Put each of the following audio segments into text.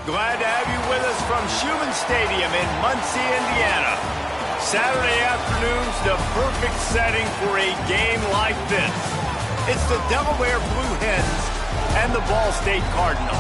Glad to have you with us from Schumann Stadium in Muncie, Indiana. Saturday afternoon's the perfect setting for a game like this. It's the Delaware Blue Hens and the Ball State Cardinals.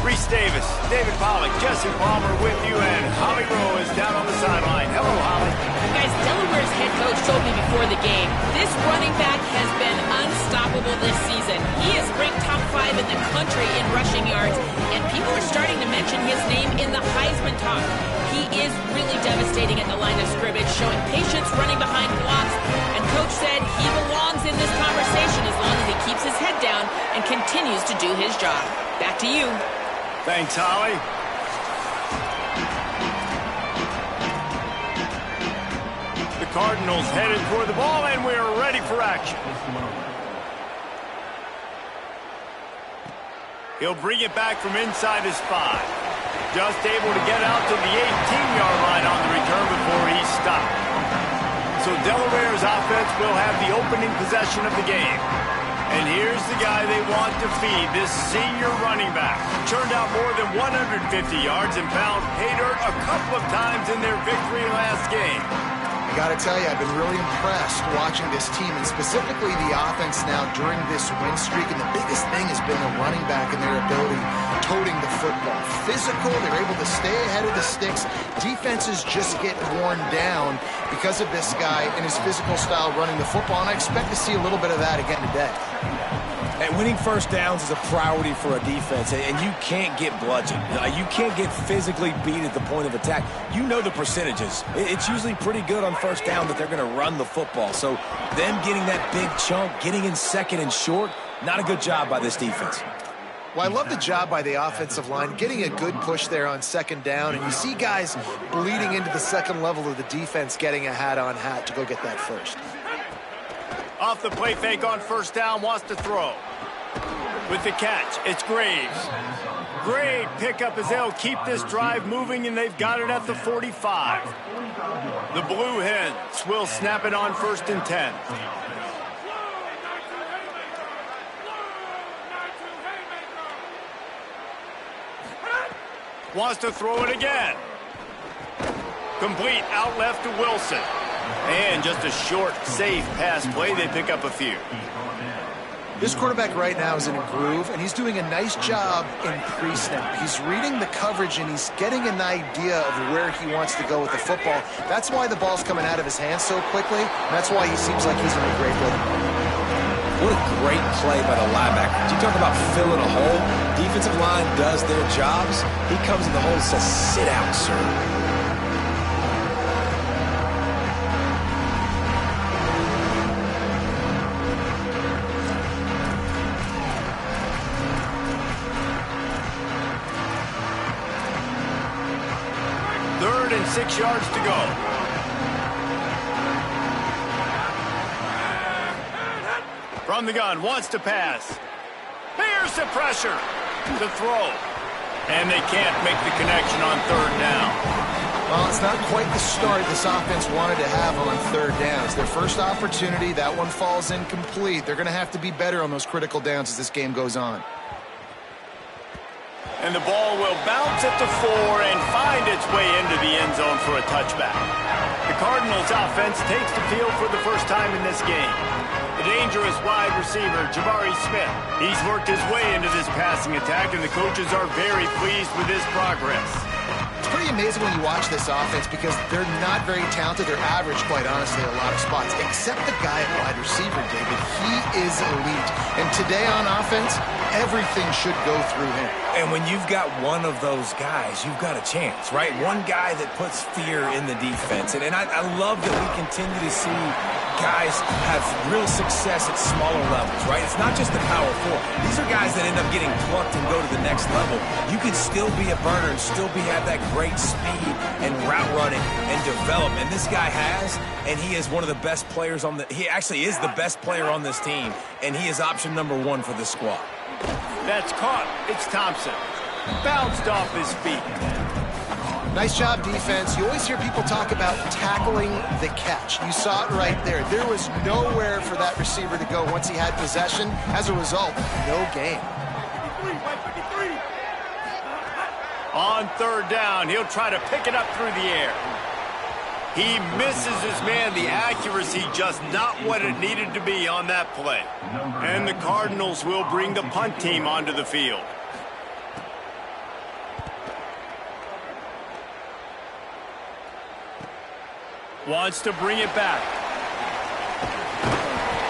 Reese Davis, David Pollack, Jesse Palmer with you, and Holly Rowe is down on the sideline. Hello, Holly. Guys, Delaware's head coach told me before the game, this running back has been unstoppable this season. He is ranked top 5 in the country in rushing yards, and people are starting to mention his name in the Heisman talk. He is really devastating at the line of scrimmage, showing patience running behind blocks, and Coach said he belongs in this conversation as long as he keeps his head down and continues to do his job. Back to you. Thanks, Holly. The Cardinals headed toward the ball, and we're ready for action. He'll bring it back from inside his 5. Just able to get out to the 18-yard line on the return before he stopped. So Delaware's offense will have the opening possession of the game. And here's the guy they want to feed, this senior running back. Churned out more than 150 yards and found pay dirt a couple of times in their victory last game. I got to tell you, I've been really impressed watching this team, and specifically the offense now during this win streak. And the biggest thing has been the running back and their ability toting the football. Physical, they're able to stay ahead of the sticks. Defenses just get worn down because of this guy and his physical style running the football, and I expect to see a little bit of that again today. And winning first downs is a priority for a defense, and you can't get bludgeoned. You can't get physically beat at the point of attack. You know the percentages. It's usually pretty good on first down that they're going to run the football. So them getting that big chunk, getting in second and short, not a good job by this defense. Well, I love the job by the offensive line, getting a good push there on second down, and you see guys bleeding into the second level of the defense getting a hat-on-hat to go get that first. Off the play fake on first down, wants to throw. With the catch, it's Graves. Great pickup as they'll keep this drive moving, and they've got it at the 45. The Blue Hens will snap it on 1st and 10. Wants to throw it again. Complete out left to Wilson. And just a short, safe pass play. They pick up a few. This quarterback right now is in a groove, and he's doing a nice job in pre-snap. He's reading the coverage, and he's getting an idea of where he wants to go with the football. That's why the ball's coming out of his hands so quickly, and that's why he seems like he's in a great rhythm. What a great play by the linebacker. You talk about filling a hole. Defensive line does their jobs. He comes in the hole and says, sit out, sir. Third and 6 yards to go. From the gun, wants to pass. Here's the pressure to throw. And they can't make the connection on 3rd down. Well, it's not quite the start this offense wanted to have on 3rd down. It's their first opportunity. That one falls incomplete. They're going to have to be better on those critical downs as this game goes on. And the ball will bounce at the 4 and find its way into the end zone for a touchback. The Cardinals offense takes the field for the first time in this game. The dangerous wide receiver, Jabari Smith. He's worked his way into this passing attack, and the coaches are very pleased with his progress. It's pretty amazing when you watch this offense because they're not very talented. They're average, quite honestly, in a lot of spots, except the guy at wide receiver, David. He is elite. And today on offense, everything should go through him. And when you've got one of those guys, you've got a chance, right? One guy that puts fear in the defense. And I love that we continue to see guys have real success at smaller levels, right? It's not just the power 4. These are guys that end up getting plucked and go to the next level. You can still be a burner and still have that great speed and route running and development. And this guy has, and he is one of the best players on the, he actually is the best player on this team, and he is option number 1 for the squad. That's caught. It's Thompson. Bounced off his feet. Nice job, defense. You always hear people talk about tackling the catch. You saw it right there. There was nowhere for that receiver to go once he had possession. As a result, no gain. On third down, he'll try to pick it up through the air. He misses his man. The accuracy just not what it needed to be on that play. And the Cardinals will bring the punt team onto the field. Wants to bring it back.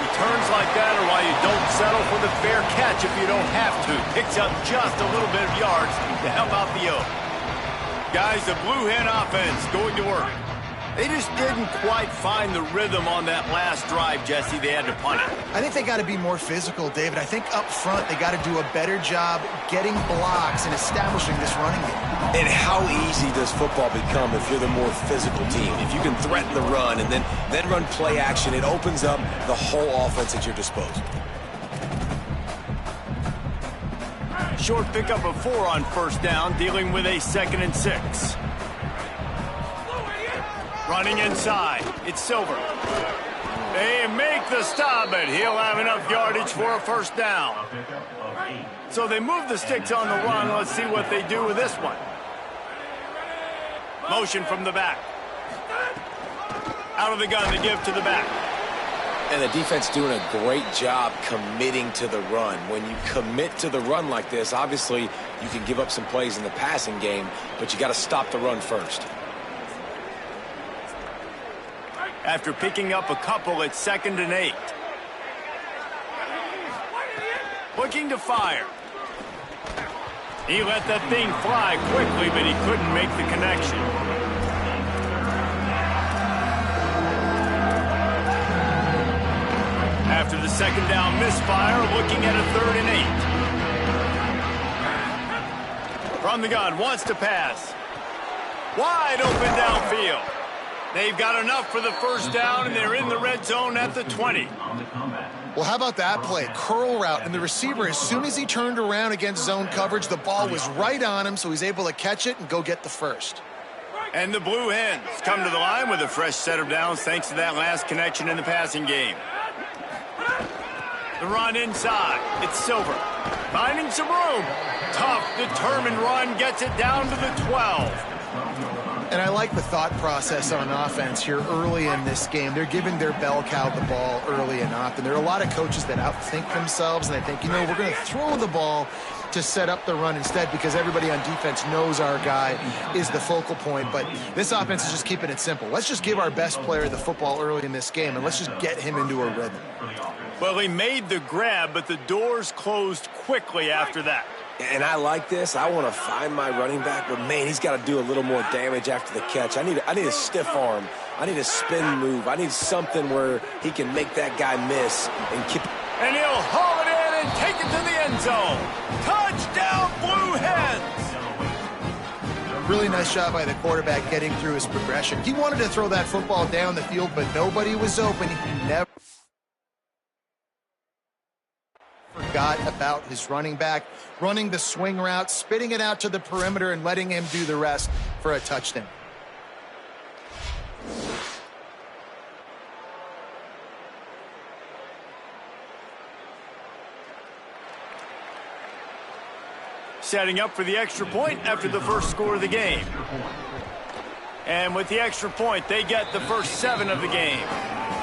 Returns like that are why you don't settle for the fair catch if you don't have to. Picks up just a little bit of yards to help out the O. Guys, the Blue Hen offense going to work. They just didn't quite find the rhythm on that last drive, Jesse. They had to punt it. I think they got to be more physical, David. I think up front they got to do a better job getting blocks and establishing this running game. And how easy does football become if you're the more physical team? If you can threaten the run and then run play action, it opens up the whole offense at your disposal. Short pickup of 4 on first down, dealing with a 2nd and 6. Running inside, it's Silver. They make the stop, but he'll have enough yardage for a first down. So they move the sticks on the run. Let's see what they do with this one. Motion from the back. Out of the gun to give to the back. And the defense doing a great job committing to the run. When you commit to the run like this, obviously you can give up some plays in the passing game, but you got to stop the run first. After picking up a couple, it's 2nd and 8. Looking to fire. He let that thing fly quickly, but he couldn't make the connection. After the 2nd down misfire, looking at a 3rd and 8. From the gun, wants to pass. Wide open downfield. They've got enough for the first down, and they're in the red zone at the 20. Well, how about that play? Curl route, and the receiver, as soon as he turned around against zone coverage, the ball was right on him, so he's able to catch it and go get the first. And the Blue Hens come to the line with a fresh set of downs thanks to that last connection in the passing game. The run inside. It's Silver. Finding some room. Tough, determined run gets it down to the 12. And I like the thought process on offense here early in this game. They're giving their bell cow the ball early and often. There are a lot of coaches that outthink themselves, and they think, we're going to throw the ball to set up the run instead because everybody on defense knows our guy is the focal point. But this offense is just keeping it simple. Let's just give our best player the football early in this game, and let's just get him into a rhythm. Well, he made the grab, but the doors closed quickly after that. And I like this. I want to find my running back, but, man, he's got to do a little more damage after the catch. I need a stiff arm. I need a spin move. I need something where he can make that guy miss and keep. And he'll haul it in and take it to the end zone. Touchdown, Blue Hens! Really nice job by the quarterback getting through his progression. He wanted to throw that football down the field, but nobody was open. He never forgot about his running back, running the swing route, spitting it out to the perimeter, and letting him do the rest for a touchdown. Setting up for the extra point after the first score of the game. And with the extra point, they get the first 7 of the game.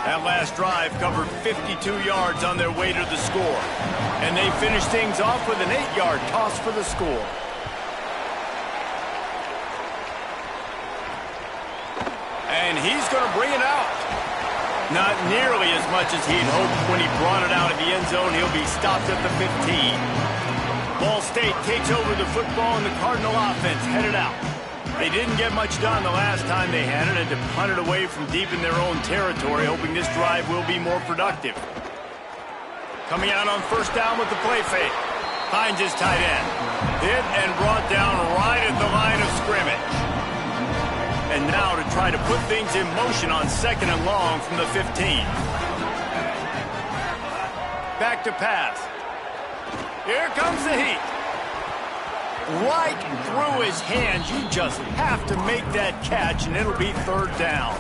That last drive covered 52 yards on their way to the score. And they finished things off with an 8-yard toss for the score. And he's going to bring it out. Not nearly as much as he'd hoped when he brought it out of the end zone. He'll be stopped at the 15. Ball State takes over the football, and the Cardinal offense headed out. They didn't get much done the last time they had it, and to punt it away from deep in their own territory, hoping this drive will be more productive. Coming out on first down with the play fake. Finds his tight end. Hit and brought down right at the line of scrimmage. And now to try to put things in motion on 2nd and long from the 15. Back to pass. Here comes the heat. Right through his hands. You just have to make that catch, and it'll be 3rd down.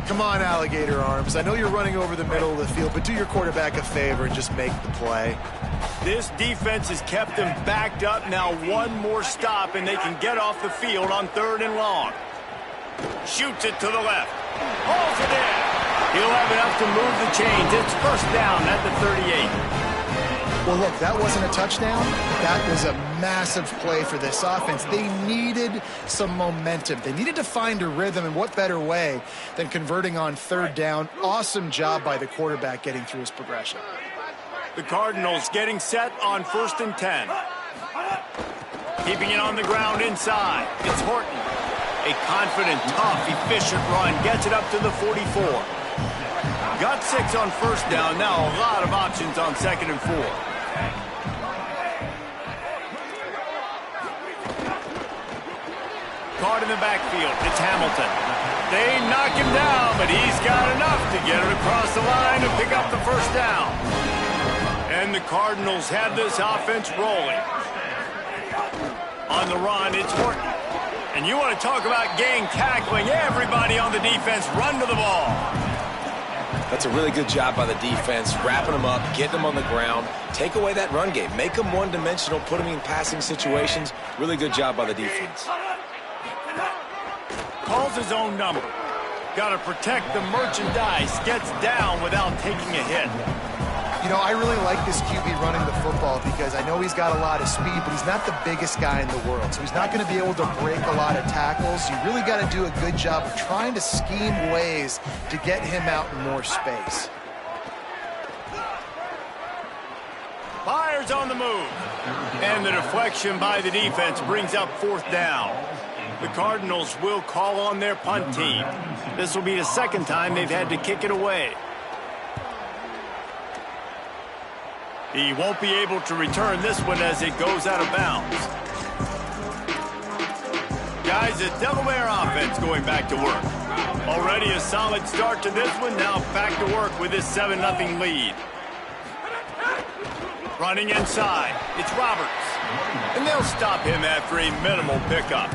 Come on, alligator arms. I know you're running over the middle of the field, but do your quarterback a favor and just make the play. This defense has kept them backed up. Now one more stop, and they can get off the field on 3rd and long. Shoots it to the left. Hauls it in. He'll have enough to move the chains. It's first down at the 38. Well, look, that wasn't a touchdown. That was a massive play for this offense. They needed some momentum. They needed to find a rhythm, and what better way than converting on 3rd down. Awesome job by the quarterback getting through his progression. The Cardinals getting set on 1st and 10. Keeping it on the ground inside. It's Horton. A confident, tough, efficient run. Gets it up to the 44. Got 6 on 1st down. Now a lot of options on 2nd and 4. Caught in the backfield. It's Hamilton. They knock him down, but he's got enough to get it across the line to pick up the 1st down. And the Cardinals have this offense rolling. On the run, it's Horton. And you want to talk about gang tackling. Everybody on the defense run to the ball. That's a really good job by the defense, wrapping them up, getting them on the ground, take away that run game, make them one-dimensional, put them in passing situations. Really good job by the defense. Calls his own number. Got to protect the merchandise. Gets down without taking a hit. You know, I really like this QB running the football because I know he's got a lot of speed, but he's not the biggest guy in the world. So he's not going to be able to break a lot of tackles. You really got to do a good job of trying to scheme ways to get him out in more space. Fires on the move. And the deflection by the defense brings up 4th down. The Cardinals will call on their punt team. This will be the 2nd time they've had to kick it away. He won't be able to return this one as it goes out of bounds. Guys, the Delaware offense going back to work. Already a solid start to this one. Now back to work with this 7-0 lead. Running inside. It's Roberts. And they'll stop him after a minimal pickup.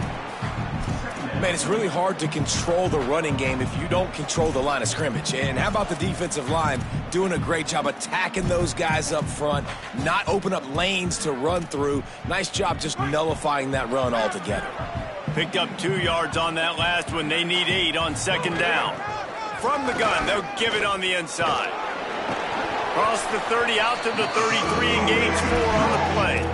Man, it's really hard to control the running game if you don't control the line of scrimmage. And how about the defensive line doing a great job attacking those guys up front, not open up lanes to run through. Nice job just nullifying that run altogether. Picked up 2 yards on that last one. They need 8 on 2nd down. From the gun, they'll give it on the inside. Cross the 30 out to the 33 and gains 4 on the play.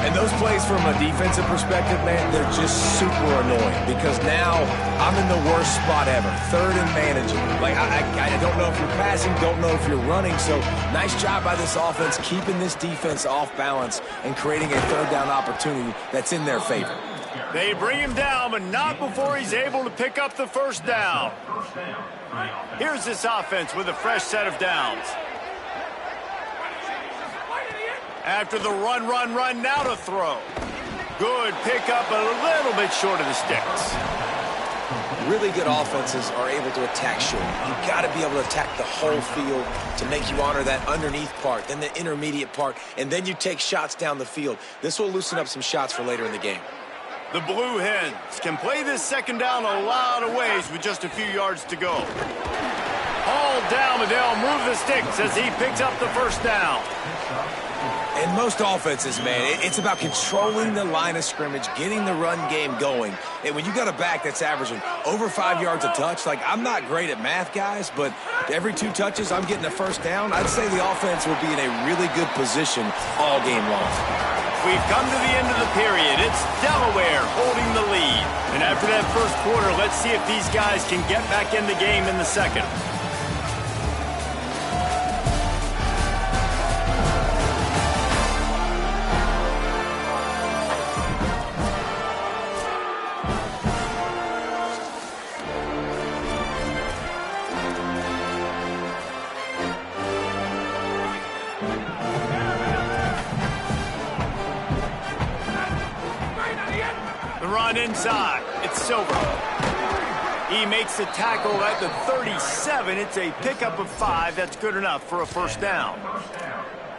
And those plays from a defensive perspective, man, they're just super annoying because now I'm in the worst spot ever, 3rd and managing. Like, I don't know if you're passing, don't know if you're running, so nice job by this offense keeping this defense off balance and creating a 3rd down opportunity that's in their favor. They bring him down, but not before he's able to pick up the 1st down. Here's this offense with a fresh set of downs. After the run, now to throw. Good pickup, a little bit short of the sticks. Really good offenses are able to attack short. You've got to be able to attack the whole field to make you honor that underneath part, then the intermediate part, and then you take shots down the field. This will loosen up some shots for later in the game. The Blue Hens can play this 2nd down a lot of ways with just a few yards to go. Hauled down, but they'll move the sticks as he picks up the 1st down. In most offenses, man, it's about controlling the line of scrimmage, getting the run game going. And when you got a back that's averaging over 5 yards a touch, like, I'm not great at math, guys, but every 2 touches, I'm getting a 1st down. I'd say the offense will be in a really good position all game long. We've come to the end of the period. It's Delaware holding the lead. And after that 1st quarter, let's see if these guys can get back in the game in the 2nd. Run inside. It's Silver. He makes the tackle at the 37. It's a pickup of 5. That's good enough for a 1st down.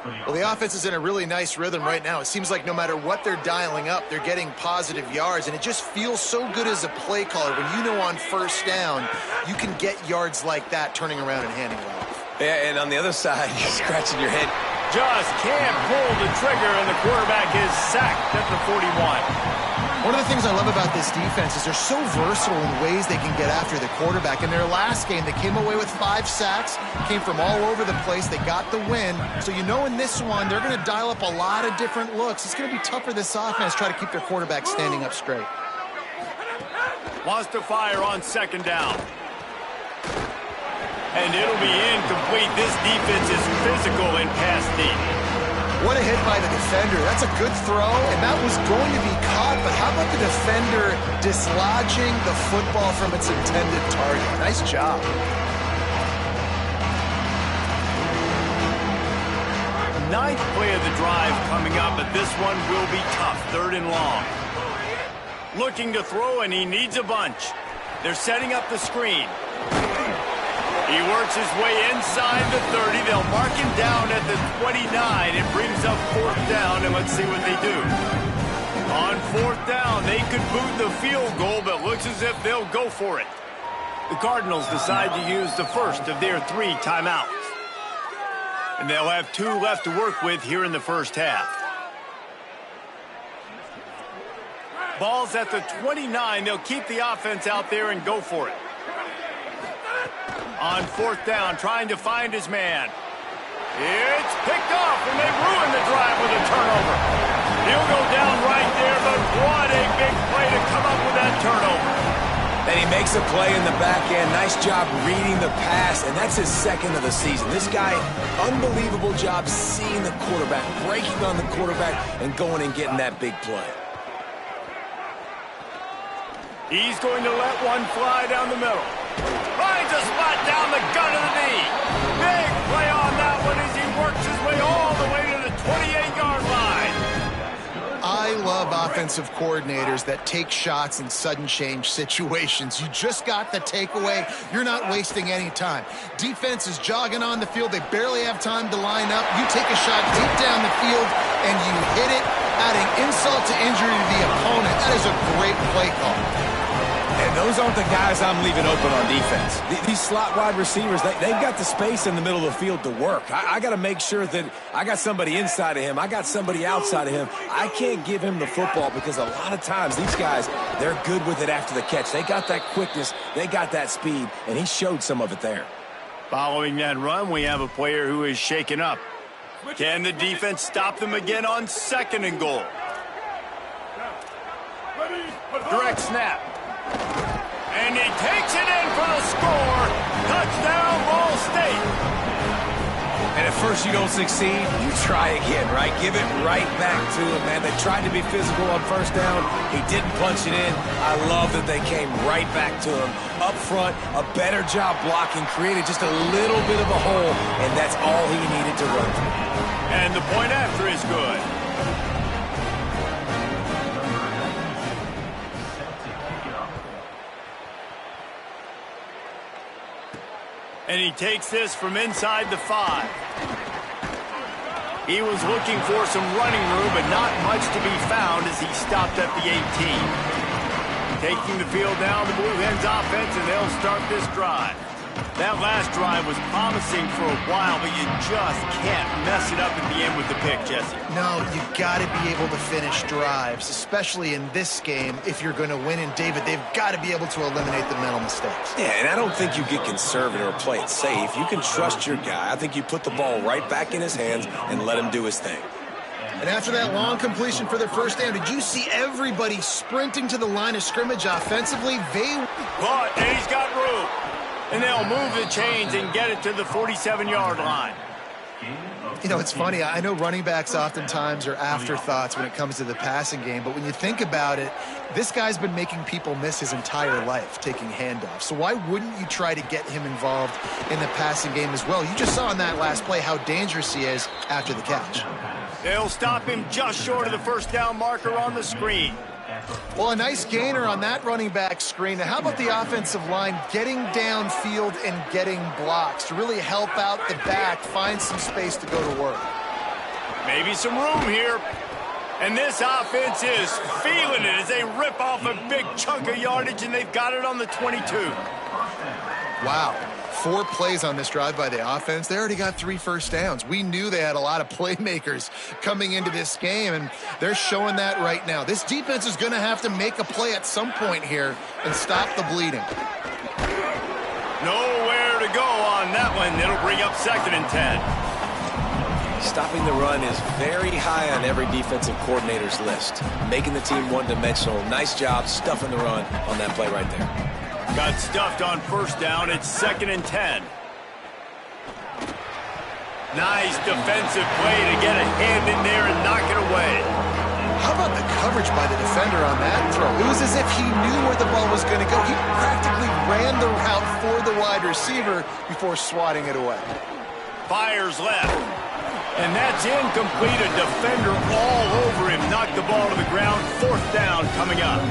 Well, the offense is in a really nice rhythm right now. It seems like no matter what they're dialing up, they're getting positive yards, and it just feels so good as a play caller when you know on first down you can get yards like that turning around and handing it off. Yeah, and on the other side, you're scratching your head. Just can't pull the trigger, and the quarterback is sacked at the 41. One of the things I love about this defense is they're so versatile in ways they can get after the quarterback. In their last game, they came away with 5 sacks, came from all over the place. They got the win. So you know in this one, they're going to dial up a lot of different looks. It's going to be tough for this offense to try to keep their quarterback standing up straight. Wants to fire on second down. And it'll be incomplete. This defense is physical in pass deep. What a hit by the defender. That's a good throw, and that was going to be caught, but how about the defender dislodging the football from its intended target? Nice job. Ninth play of the drive coming up, but this one will be tough. 3rd and long. Looking to throw, and he needs a bunch. They're setting up the screen. He works his way inside the 30. They'll mark him down at the 29. It brings up 4th down, and let's see what they do. On 4th down, they could boot the field goal, but looks as if they'll go for it. The Cardinals decide to use the first of their 3 timeouts. And they'll have 2 left to work with here in the first half. Ball's at the 29. They'll keep the offense out there and go for it. On 4th down, trying to find his man. It's picked off, and they ruin the drive with a turnover. He'll go down right there, but what a big play to come up with that turnover. And he makes a play in the back end. Nice job reading the pass, and that's his 2nd of the season. This guy, unbelievable job seeing the quarterback, breaking on the quarterback, and going and getting that big play. He's going to let one fly down the middle. Finds a spot down the gun of the knee. Big play on that one as he works his way all the way to the 28-yard line. I love offensive coordinators that take shots in sudden change situations. You just got the takeaway. You're not wasting any time. Defense is jogging on the field. They barely have time to line up. You take a shot deep down the field, and you hit it, adding insult to injury to the opponent. That is a great play call. And those aren't the guys I'm leaving open on defense. These slot wide receivers, they've got the space in the middle of the field to work. I got to make sure that I got somebody inside of him. I got somebody outside of him. I can't give him the football because a lot of times these guys, they're good with it after the catch. They got that quickness. They got that speed, and he showed some of it there. Following that run, we have a player who is shaken up. Can the defense stop them again on 2nd and goal? Direct snap. And he takes it in for the score. Touchdown, Ball State. And at first you don't succeed, you try again, right? Give it right back to him, man. They tried to be physical on 1st down. He didn't punch it in. I love that they came right back to him. Up front, a better job blocking, created just a little bit of a hole, and that's all he needed to run through. And the point after is good. And he takes this from inside the 5. He was looking for some running room, but not much to be found as he stopped at the 18. Taking the field down, the Blue Hens offense, and they'll start this drive. That last drive was promising for a while, but you just can't mess it up at the end with the pick, Jesse. No, you got to be able to finish drives, especially in this game. If you're going to win, and David, they've got to be able to eliminate the mental mistakes. Yeah, and I don't think you get conservative or play it safe. You can trust your guy. I think you put the ball right back in his hands and let him do his thing. And after that long completion for their 1st down, did you see everybody sprinting to the line of scrimmage offensively? But he's got room. And they'll move the chains and get it to the 47-yard line. You know, it's funny. I know running backs oftentimes are afterthoughts when it comes to the passing game, but when you think about it, this guy's been making people miss his entire life taking handoffs. So why wouldn't you try to get him involved in the passing game as well? You just saw in that last play how dangerous he is after the catch. They'll stop him just short of the 1st down marker on the screen. Well, a nice gainer on that running back screen. Now, how about the offensive line getting downfield and getting blocks to really help out the back, find some space to go to work? Maybe some room here. And this offense is feeling it as they rip off a big chunk of yardage, and they've got it on the 22. Wow. 4 plays on this drive by the offense. They already got 3 first downs. We knew they had a lot of playmakers coming into this game, and they're showing that right now. This defense is going to have to make a play at some point here and stop the bleeding. Nowhere to go on that one. It'll bring up 2nd and 10. Stopping the run is very high on every defensive coordinator's list. Making the team one-dimensional. Nice job stuffing the run on that play right there. Got stuffed on 1st down. It's 2nd and 10. Nice defensive play to get a hand in there and knock it away. How about the coverage by the defender on that throw? It was as if he knew where the ball was going to go. He practically ran the route for the wide receiver before swatting it away. Fires left. And that's incomplete. A defender all over him. Knocked the ball to the ground. 4th down coming up.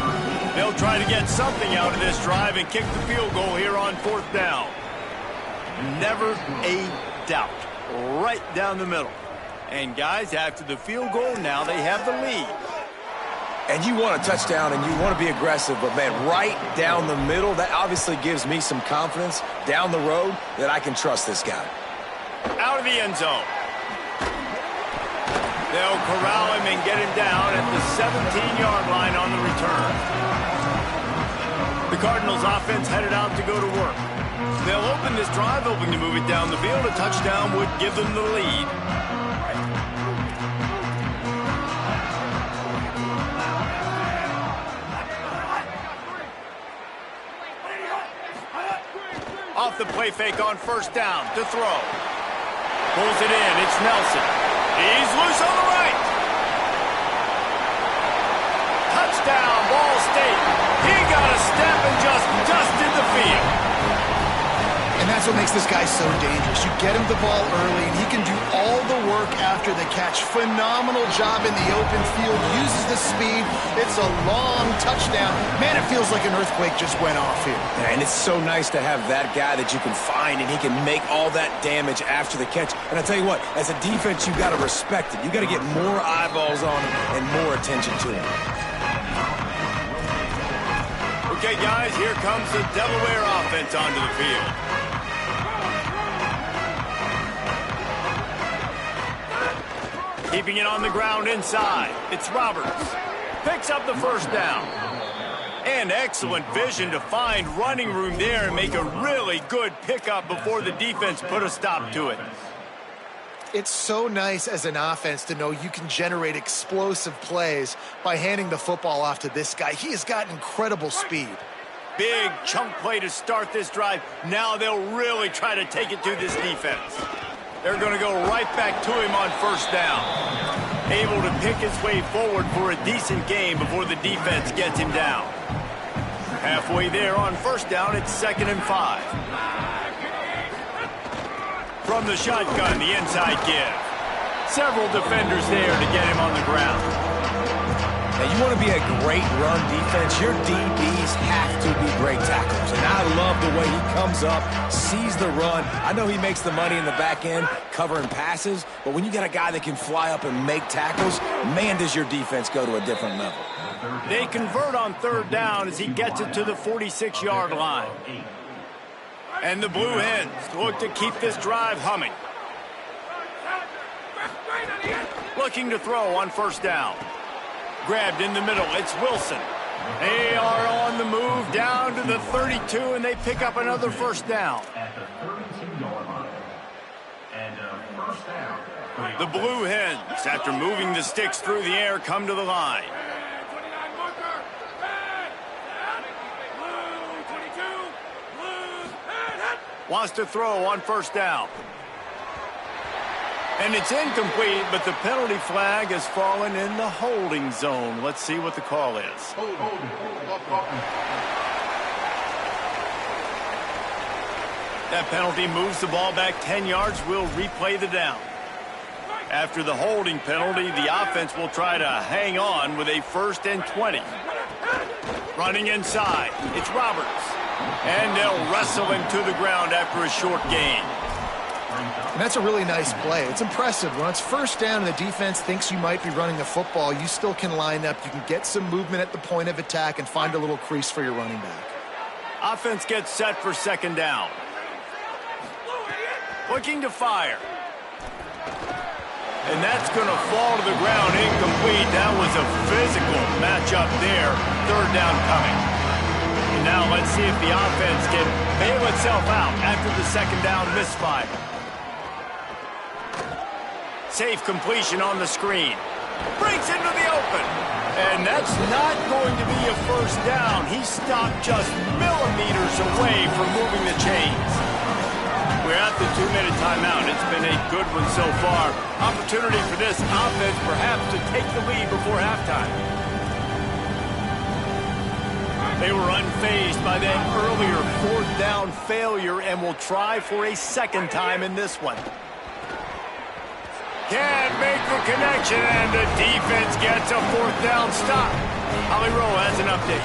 They'll try to get something out of this drive and kick the field goal here on 4th down. Never a doubt. Right down the middle. And guys, after the field goal, now they have the lead. And you want a touchdown and you want to be aggressive, but man, right down the middle, that obviously gives me some confidence down the road that I can trust this guy. Out of the end zone. They'll corral him and get him down at the 17-yard line on the return. The Cardinals offense headed out to go to work. They'll open this drive, hoping to move it down the field. A touchdown would give them the lead. Off the play fake on 1st down to throw. Pulls it in. It's Nelson. He's loose on the right. Touchdown, Ball State. He got a step and just dusted the field. And that's what makes this guy so dangerous. You get him the ball early, and he can do all the work after the catch. Phenomenal job in the open field. Uses the speed. It's a long touchdown. Man, it feels like an earthquake just went off here. And it's so nice to have that guy that you can find, and he can make all that damage after the catch. And I tell you what, as a defense, you got to respect it. You got to get more eyeballs on him and more attention to him. Okay, guys, here comes the Delaware offense onto the field. Keeping it on the ground inside. It's Roberts. Picks up the 1st down. And excellent vision to find running room there and make a really good pickup before the defense put a stop to it. It's so nice as an offense to know you can generate explosive plays by handing the football off to this guy. He has got incredible speed. Big chunk play to start this drive. Now they'll really try to take it to this defense. They're going to go right back to him on 1st down. Able to pick his way forward for a decent gain before the defense gets him down. Halfway there on 1st down, it's 2nd and 5. From the shotgun, the inside give. Several defenders there to get him on the ground. Now, you want to be a great run defense, your DBs have to be great tackles. And I love the way he comes up, sees the run. I know he makes the money in the back end covering passes, but when you got a guy that can fly up and make tackles, man, does your defense go to a different level. They convert on 3rd down as he gets it to the 46-yard line. And the Blue Hens look to keep this drive humming. Looking to throw on 1st down. Grabbed in the middle, it's Wilson. They are on the move down to the 32, and they pick up another 1st down. At the 32-yard line. And 1st down. The Blue Hens, after moving the sticks through the air, come to the line. Wants to throw on 1st down. And it's incomplete, but the penalty flag has fallen in the holding zone. Let's see what the call is. That penalty moves the ball back 10 yards. We'll replay the down. After the holding penalty, the offense will try to hang on with a 1st and 20. Running inside, it's Roberts. And they'll wrestle him to the ground after a short gain. And that's a really nice play. It's impressive. When it's first down and the defense thinks you might be running the football, you still can line up. You can get some movement at the point of attack and find a little crease for your running back. Offense gets set for second down. Looking to fire. And that's going to fall to the ground incomplete. That was a physical matchup there. Third down coming. And now let's see if the offense can bail itself out after the second down misfire. Safe completion on the screen. Breaks into the open. And that's not going to be a first down. He stopped just millimeters away from moving the chains. We're at the 2-minute timeout. It's been a good one so far. Opportunity for this offense perhaps to take the lead before halftime. They were unfazed by that earlier fourth down failure and will try for a second time in this one. Can't make the connection, and the defense gets a fourth down stop. Holly Rowe has an update.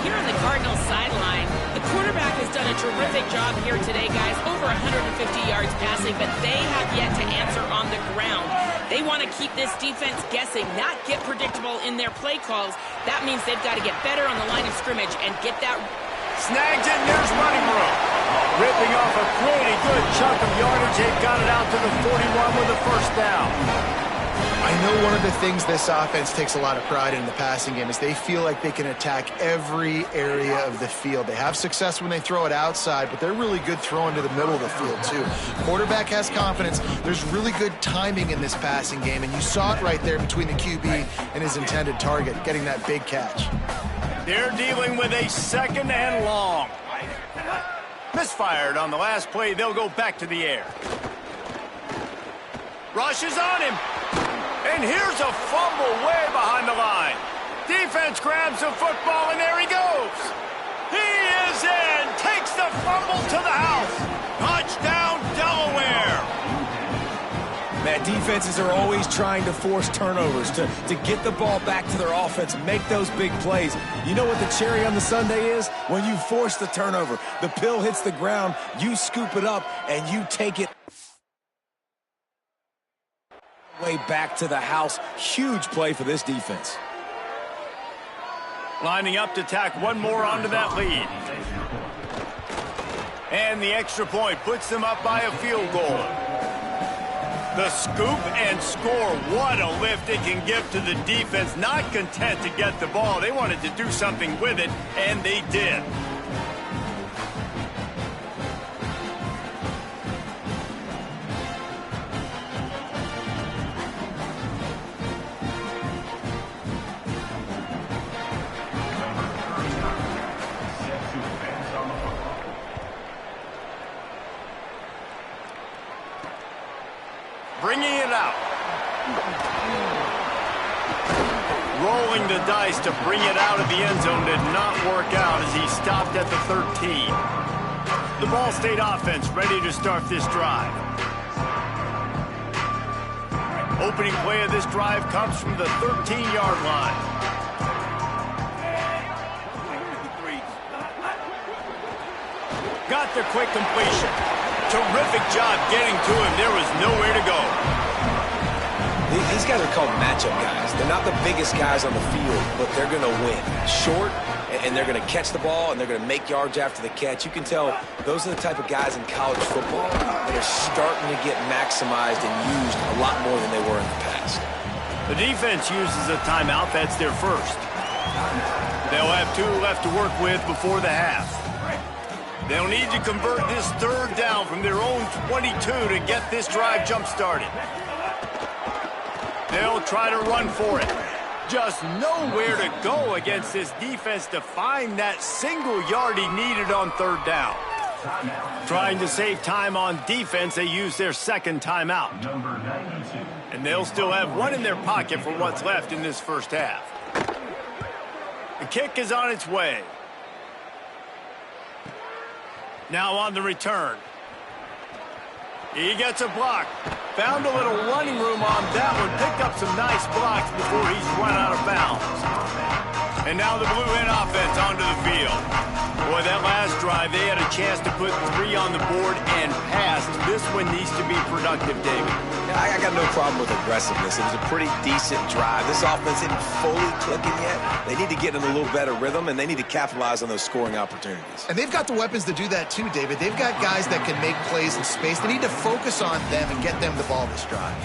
Here on the Cardinals sideline, the quarterback has done a terrific job here today, guys. Over 150 yards passing, but they have yet to answer on the ground. They want to keep this defense guessing, not get predictable in their play calls. That means they've got to get better on the line of scrimmage and get that. Snags it, and there's running room. Ripping off a pretty good chunk of yardage. They've got it out to the 41 with a first down. I know one of the things this offense takes a lot of pride in the passing game is they feel like they can attack every area of the field. They have success when they throw it outside, but they're really good throwing to the middle of the field too. Quarterback has confidence. There's really good timing in this passing game, and you saw it right there between the QB and his intended target, getting that big catch. They're dealing with a second and long. Misfired on the last play. They'll go back to the air. Rush is on him. And here's a fumble way behind the line. Defense grabs the football, and there he goes. He is in. Takes the fumble to the house. Touchdown, Delaware. Man, defenses are always trying to force turnovers, to get the ball back to their offense, make those big plays. You know what the cherry on the sundae is? When you force the turnover, the pill hits the ground, you scoop it up, and you take it way back to the house. Huge play for this defense. Lining up to tack one more onto that lead. And the extra point puts them up by a field goal. The scoop and score. What a lift it can give to the defense. Not content to get the ball. They wanted to do something with it, and they did. Bringing it out. Rolling the dice to bring it out of the end zone did not work out as he stopped at the 13. The Ball State offense ready to start this drive. Opening play of this drive comes from the 13-yard line. Got the quick completion. Terrific job getting to him. There was nowhere to go. These guys are called matchup guys. They're not the biggest guys on the field, but they're going to win. Short, and they're going to catch the ball, and they're going to make yards after the catch. You can tell those are the type of guys in college football that are starting to get maximized and used a lot more than they were in the past. The defense uses a timeout. That's their first. They'll have 2 left to work with before the half. They'll need to convert this third down from their own 22 to get this drive jump-started. They'll try to run for it. Just nowhere to go against this defense to find that single yard he needed on third down. Trying to save time on defense, they use their second timeout. And they'll still have 1 in their pocket for what's left in this first half. The kick is on its way. Now on the return. He gets a block. Found a little running room on that one. Picked up some nice blocks before he's run out of bounds. And now the Blue Hen offense onto the field. Boy, that last drive, they had a chance to put 3 on the board and passed. This this one needs to be productive, David. Yeah, I got no problem with aggressiveness. It was a pretty decent drive. This offense isn't fully clicking yet. They need to get in a little better rhythm, and they need to capitalize on those scoring opportunities. And they've got the weapons to do that too, David. They've got guys that can make plays in space. They need to focus on them and get them the ball this drive.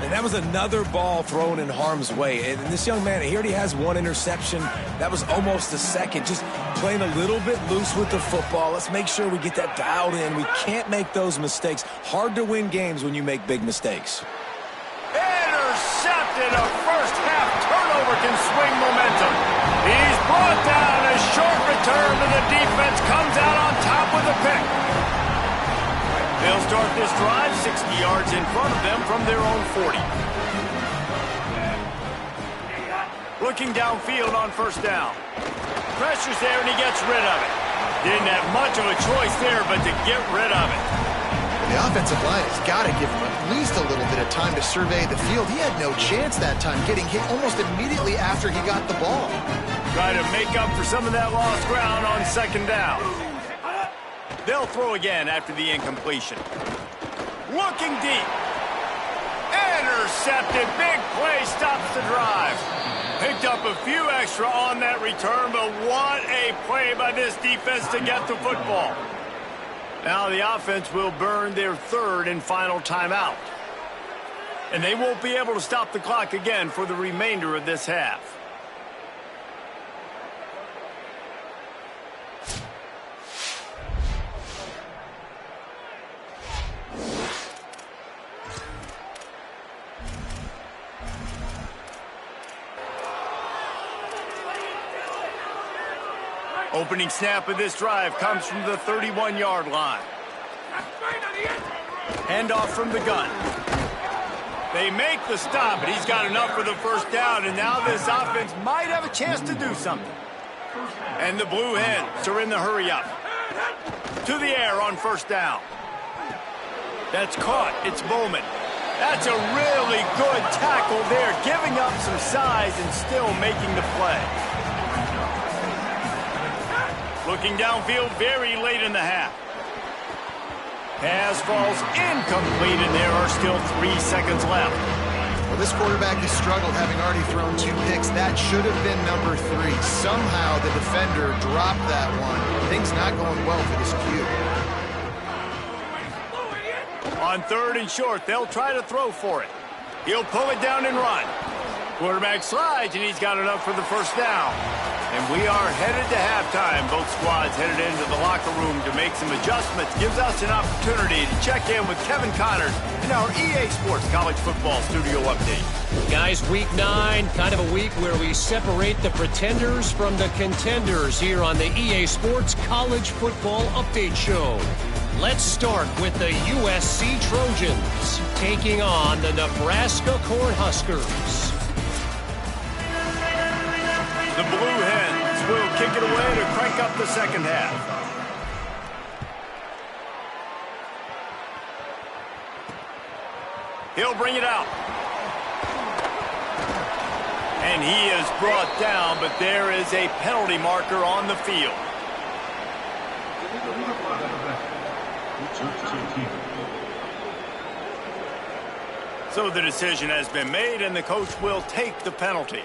And that was another ball thrown in harm's way. And this young man, he already has one interception. That was almost a second. Just playing a little bit loose with the football. Let's make sure we get that dialed in. We can't make those mistakes. Hard to win games when you make big mistakes. Intercepted. A first half turnover can swing momentum. He's brought down. A short return to the defense. Comes out on top with a pick. They'll start this drive 60 yards in front of them from their own 40. Looking downfield on first down. Pressure's there and he gets rid of it. Didn't have much of a choice there but to get rid of it. The offensive line has got to give him at least a little bit of time to survey the field. He had no chance that time, getting hit almost immediately after he got the ball. Try to make up for some of that lost ground on second down. They'll throw again after the incompletion. Looking deep. Intercepted. Big play stops the drive. Picked up a few extra on that return, but what a play by this defense to get the football. Now the offense will burn their third and final timeout. And they won't be able to stop the clock again for the remainder of this half. Opening snap of this drive comes from the 31-yard line. Handoff from the gun. They make the stop, but he's got enough for the first down, and now this offense might have a chance to do something. And the Blue Hens are in the hurry-up. To the air on first down. That's caught. It's Bowman. That's a really good tackle there, giving up some size and still making the play. Looking downfield very late in the half. Pass falls incomplete, and there are still 3 seconds left. Well, this quarterback has struggled, having already thrown 2 picks. That should have been number 3. Somehow the defender dropped that one. Things not going well for this Q. On third and short, they'll try to throw for it. He'll pull it down and run. Quarterback slides, and he's got enough for the first down. And we are headed to halftime. Both squads headed into the locker room to make some adjustments. Gives us an opportunity to check in with Kevin Connors in our EA Sports College Football Studio Update. Guys, week 9, kind of a week where we separate the pretenders from the contenders here on the EA Sports College Football Update Show. Let's start with the USC Trojans taking on the Nebraska Cornhuskers. The Blue Hens will kick it away to crank up the second half. He'll bring it out. And he is brought down, but there is a penalty marker on the field. So the decision has been made, and the coach will take the penalty.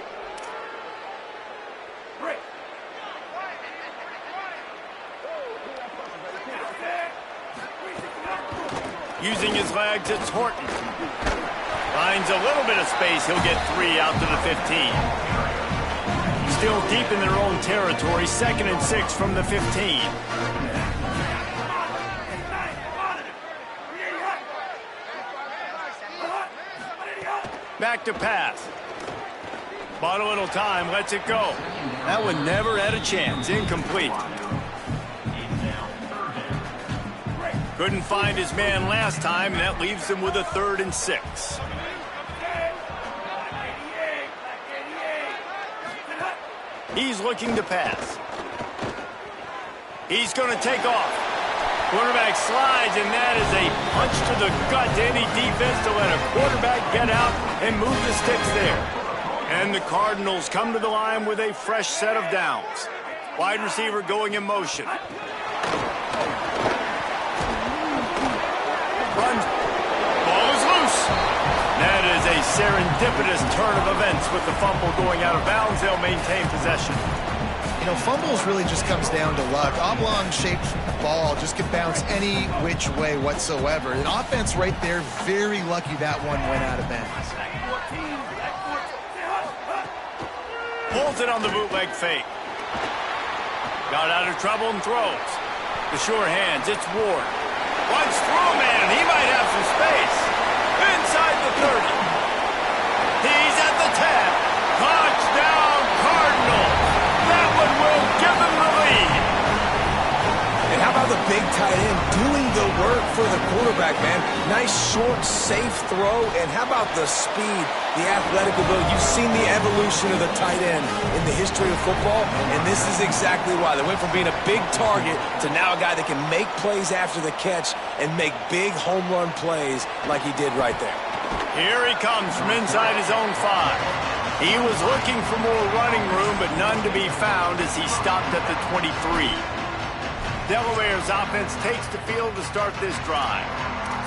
Using his legs, it's Horton. Finds a little bit of space. He'll get 3 out to the 15. Still deep in their own territory. 2nd and 6 from the 15. Back to pass. Bought a little time. Lets it go. That one never had a chance. Incomplete. Couldn't find his man last time, and that leaves him with a 3rd and 6. He's looking to pass. He's going to take off. Quarterback slides, and that is a punch to the gut to any defense to let a quarterback get out and move the sticks there. And the Cardinals come to the line with a fresh set of downs. Wide receiver going in motion. runs. Ball is loose. That is a serendipitous turn of events with the fumble going out of bounds. They'll maintain possession. You know, fumbles really just comes down to luck. Oblong-shaped ball just can bounce any which way whatsoever. An offense right there, very lucky that one went out of bounds. Pulls it on the bootleg fake. Got out of trouble and throws. The sure hands, it's Ward. Runs through a man. He might have some space. Inside the 30. He's at the 10. Touchdown, Cardinals. That one will give them the lead. And how about the big tight end doing the work for the quarterback, man? Nice, short, safe throw. And how about the speed, the athletic ability? You've seen the evolution of the tight end in the history of football, and this is exactly why. They went from being a big target to now a guy that can make plays after the catch and make big home run plays like he did right there. Here he comes from inside his own 5. He was looking for more running room, but none to be found as he stopped at the 23. Delaware's offense takes the field to start this drive.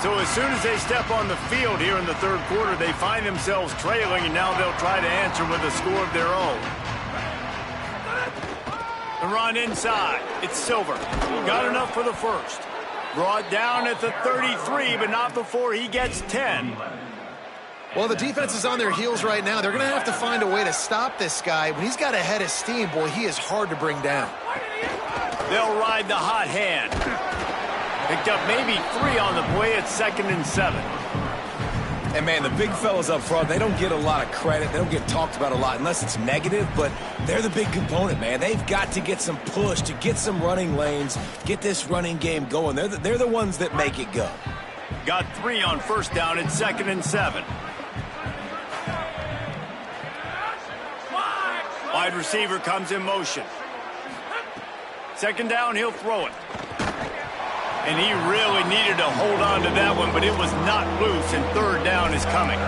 So as soon as they step on the field here in the third quarter, they find themselves trailing, and now they'll try to answer with a score of their own. The run inside. It's Silver. Got enough for the first. Brought down at the 33, but not before he gets 10. Well, the defense is on their heels right now. They're going to have to find a way to stop this guy. When he's got a head of steam, boy, he is hard to bring down. They'll ride the hot hand. Picked up maybe 3 on the play at 2nd and 7. And, man, the big fellas up front, they don't get a lot of credit. They don't get talked about a lot unless it's negative, but they're the big component, man. They've got to get some push, to get some running lanes, get this running game going. They're the ones that make it go. Got 3 on first down at 2nd and 7. Wide receiver comes in motion. 2nd down, he'll throw it. And he really needed to hold on to that one, but it was not loose, and 3rd down is coming.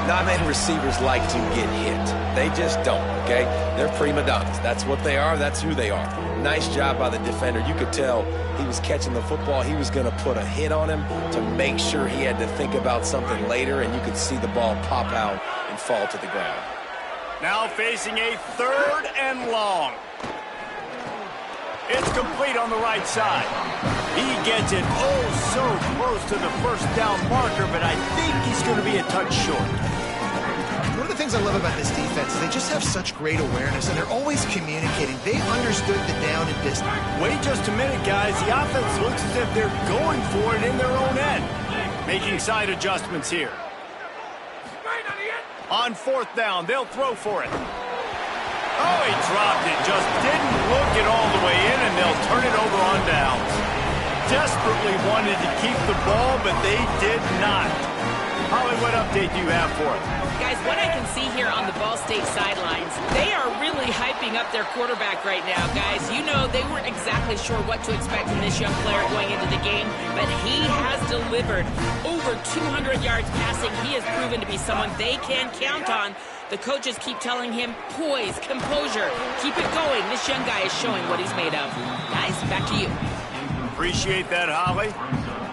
Not many receivers like to get hit. They just don't, okay? They're prima donnas. That's what they are. That's who they are. Nice job by the defender. You could tell he was catching the football. He was going to put a hit on him to make sure he had to think about something later, and you could see the ball pop out and fall to the ground. Now facing a 3rd and long. It's complete on the right side. He gets it so close to the first down marker, but I think he's going to be a touch short. One of the things I love about this defense is they just have such great awareness, and they're always communicating. They understood the down and distance. Wait just a minute, guys. The offense looks as if they're going for it in their own end. Making side adjustments here. On 4th down, they'll throw for it. Oh, he dropped it. Just didn't look it all the way in, and they'll turn it over on downs. Desperately wanted to keep the ball, but they did not. Holly, what update do you have for us? Guys, what I can see here on the Ball State sidelines, they are really hyping up their quarterback right now, guys. You know, they weren't exactly sure what to expect from this young player going into the game, but he has delivered over 200 yards passing. He has proven to be someone they can count on. The coaches keep telling him, poise, composure, keep it going. This young guy is showing what he's made of. Guys, back to you. Appreciate that, Holly.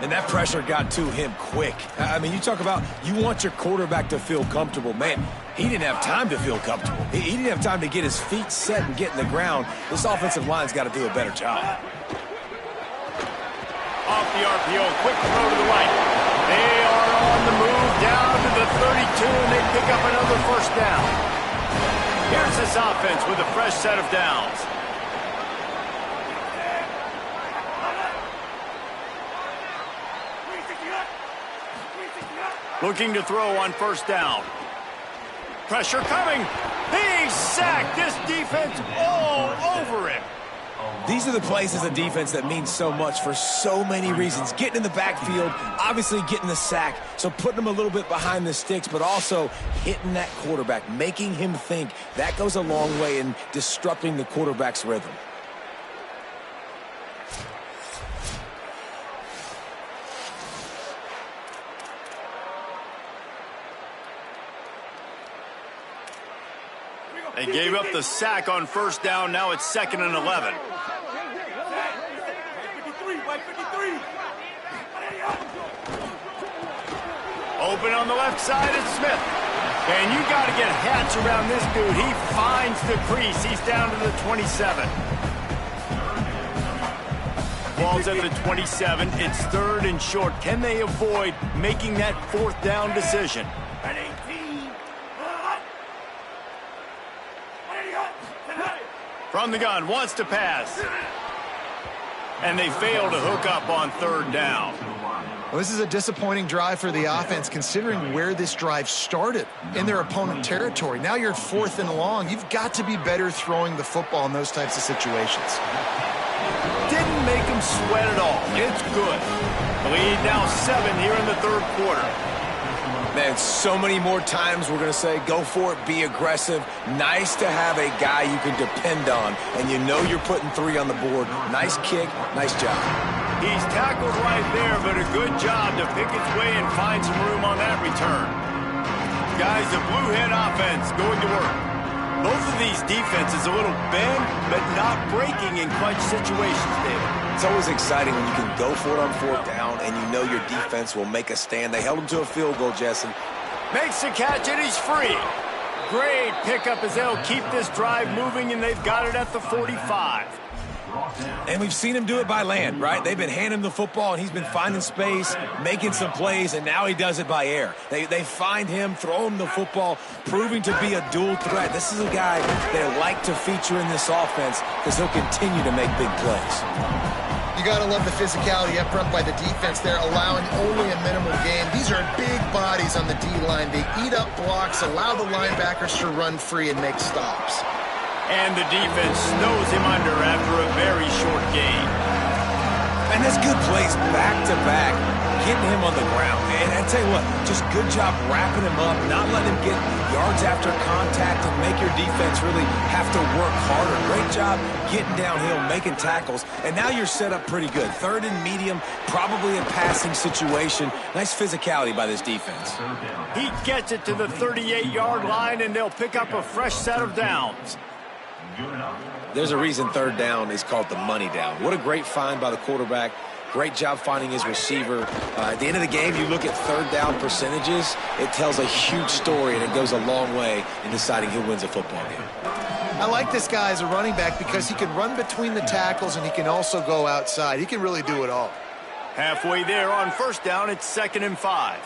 And that pressure got to him quick. I mean, you talk about you want your quarterback to feel comfortable. Man, he didn't have time to feel comfortable. He didn't have time to get his feet set and get in the ground. This offensive line's got to do a better job. Off the RPO, quick throw to the right. They are on the move down to the 32, and they pick up another first down. Here's this offense with a fresh set of downs. Looking to throw on first down. Pressure coming. He's sacked. This defense all over him. These are the plays as a defense that mean so much for so many reasons. Getting in the backfield, obviously getting the sack, so putting them a little bit behind the sticks, but also hitting that quarterback, making him think. That goes a long way in disrupting the quarterback's rhythm. They gave up the sack on first down. Now it's 2nd and 11. Open on the left side is Smith. And you got to get Hatch around this dude. He finds the crease. He's down to the 27. Ball's at the 27. It's 3rd and short. Can they avoid making that 4th down decision? From the gun, wants to pass. And they fail to hook up on 3rd down. Well, this is a disappointing drive for the offense, considering where this drive started in their opponent territory. Now you're 4th and long. You've got to be better throwing the football in those types of situations. Didn't make him sweat at all. It's good. Lead now 7 here in the 3rd quarter. Man, so many more times we're going to say, go for it, be aggressive. Nice to have a guy you can depend on, and you know you're putting 3 on the board. Nice kick, nice job. He's tackled right there, but a good job to pick its way and find some room on that return. Guys, the Blue Hen offense going to work. Both of these defenses a little bend, but not breaking in clutch situations, David. It's always exciting when you can go for it on 4th down and you know your defense will make a stand. They held him to a field goal, Jesse. Makes the catch and he's free. Great pickup as they'll keep this drive moving, and they've got it at the 45. And we've seen him do it by land, right? They've been handing him the football, and he's been finding space, making some plays, and now he does it by air. They find him, throw him the football, proving to be a dual threat. This is a guy they like to feature in this offense because he'll continue to make big plays. You got to love the physicality up front by the defense. They're allowing only a minimal gain. These are big bodies on the D-line. They eat up blocks, allow the linebackers to run free and make stops. And the defense snows him under after a very short gain. And that's good plays back-to-back, getting him on the ground. And I tell you what, just good job wrapping him up, not letting him get yards after contact and make your defense really have to work harder. Great job getting downhill, making tackles. And now you're set up pretty good. 3rd and medium, probably a passing situation. Nice physicality by this defense. He gets it to the 38-yard line, and they'll pick up a fresh set of downs. There's a reason 3rd down is called the money down. What a great find by the quarterback. Great job finding his receiver. At the end of the game, you look at 3rd down percentages. It tells a huge story, and it goes a long way in deciding who wins a football game. I like this guy as a running back because he can run between the tackles, and he can also go outside. He can really do it all. Halfway there on 1st down, it's 2nd and 5.